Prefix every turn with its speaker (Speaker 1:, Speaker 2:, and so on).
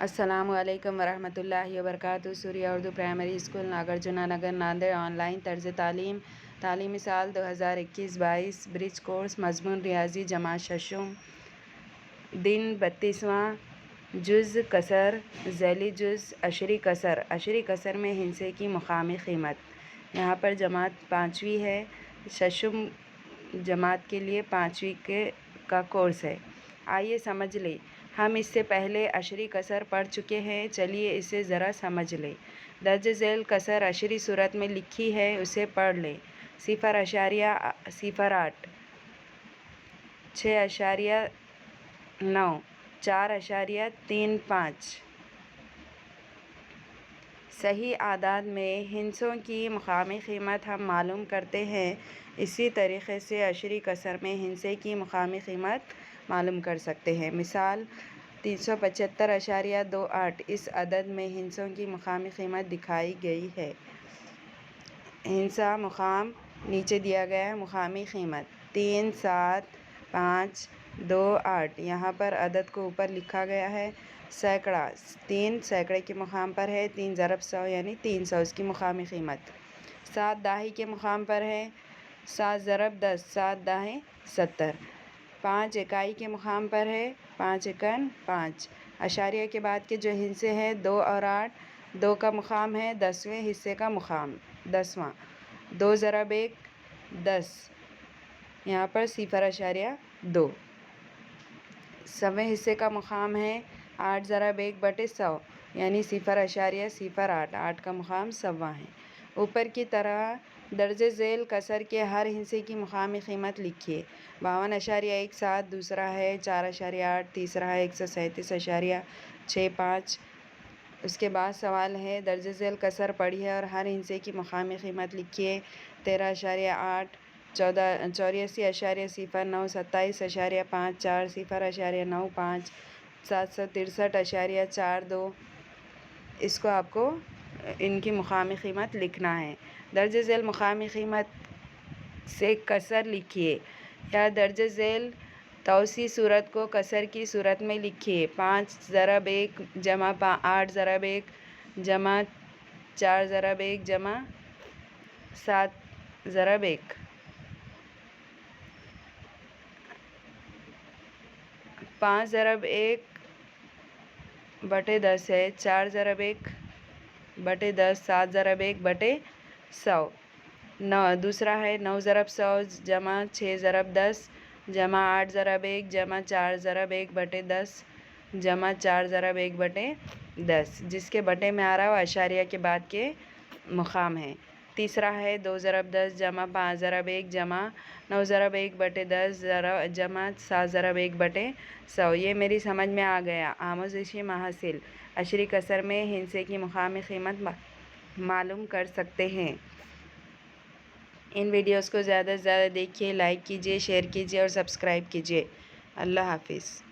Speaker 1: السلام علیکم ورحمۃ اللہ وبرکاتہ۔ Surya Urdu primary school Nagarjuna Nagar Nanded online طرز تعلیم تعلیمی سال 2021-22 برج کورس مضمون ریاضی جماعت ششم دن 32واں جز کسر ذیلی جز اشری کسر۔ اشری کسر میں ہندسے کی مقامی قیمت۔ یہاں پر جماعت 5ویں ہے، ششم جماعت کے لیے 5ویں کا کورس ہے۔ آئیے سمجھ لیں، ہم اس سے پہلے اشری کسر پڑھ چکے ہیں، چلیے اسے ذرا سمجھ لیں۔ درج ذیل کسر اشری صورت میں لکھی ہے، اسے پڑھ لیں۔ 0.08، 6.9، 4.35۔ صحیح اعداد میں ہندسوں کی مقامی قیمت ہم معلوم کرتے ہیں، اسی طریقے سے اشری کسر میں ہندسے کی مقامی قیمت معلوم کر سکتے ہیں۔ مثال 375.28، اس عدد میں ہندسوں کی مقامی قیمت دکھائی گئی ہے۔ ہندسہ مقام نیچے دیا گیا ہے، مقامی قیمت 37528، یہاں پر عدد کو اوپر لکھا گیا ہے۔ سینکڑا 3 سینکڑے کے مقام پر ہے، 3 ضرب 100 یعنی 300، اس کی مقامی قیمت۔ 7 دہی کے مقام پر ہے، 7 ضرب 10، 7 دہیں 70۔ 5 اکائی کے مقام پر ہے، 5 اکن 5۔ اشاریہ کے بعد کے جو ہندسے ہیں 2 اور 8، 2 کا مقام ہے 10ویں حصے کا مقام 10واں، 2 ضرب 1 10، یہاں پر 0.2۔ 100ویں حصے کا مقام ہے 8 ضرب 1/100 یعنی 0.08، 8 کا مقام 100واں ہے۔ اوپر کی طرح درج ذیل کسر کے ہر ہندسے کی مقامی قیمت لکھیے۔ 52.17 دوسرا ہے، 4.8 تیسرا ہے، 137.65۔ اس کے بعد سوال ہے، درج ذیل کسر پڑھیے اور ہر ہندسے کی مقامی قیمت لکھیے۔ 13.8، 84.09، 27.54، 0.95، 763.42۔ اس کو آپ کو ان کی مقامی قیمت لکھنا ہے۔ درج ذیل مقامی قیمت سے کسر لکھیے، یا درج ذیل توسیع صورت کو کسر کی صورت میں لکھیے۔ 5 ضرب 1 جمع 8 ضرب 1 جمع 4 ضرب 1 جمع 7 ضرب 1۔ 5 ضرب 1/10 ہے، 4 ضرب 1/10، 7 ضرب 1/100۔ 9 دوسرا ہے، 9 ضرب 100 جمع 6 ضرب 10 جمع 8 ضرب 1 جمع 4 ضرب 1/10 جمع 4 ضرب 1/10، جس کے بٹے میں آ رہا ہے وہ اشاریہ کے بعد کے مقام ہے۔ تیسرا ہے 2 ضرب 10 جمع 5 ضرب 1 جمع 9 ضرب 1/10 جمع 7 ضرب 1/100۔ یہ میری سمجھ میں آ گیا۔ آموزشی محاصیل اشری کسر میں ہندسے کی مقامی قیمت معلوم کر سکتے ہیں۔ ان ویڈیوز کو زیادہ سے زیادہ دیکھیے، لائک کیجیے، شیئر کیجیے اور سبسکرائب کیجیے۔ اللہ حافظ۔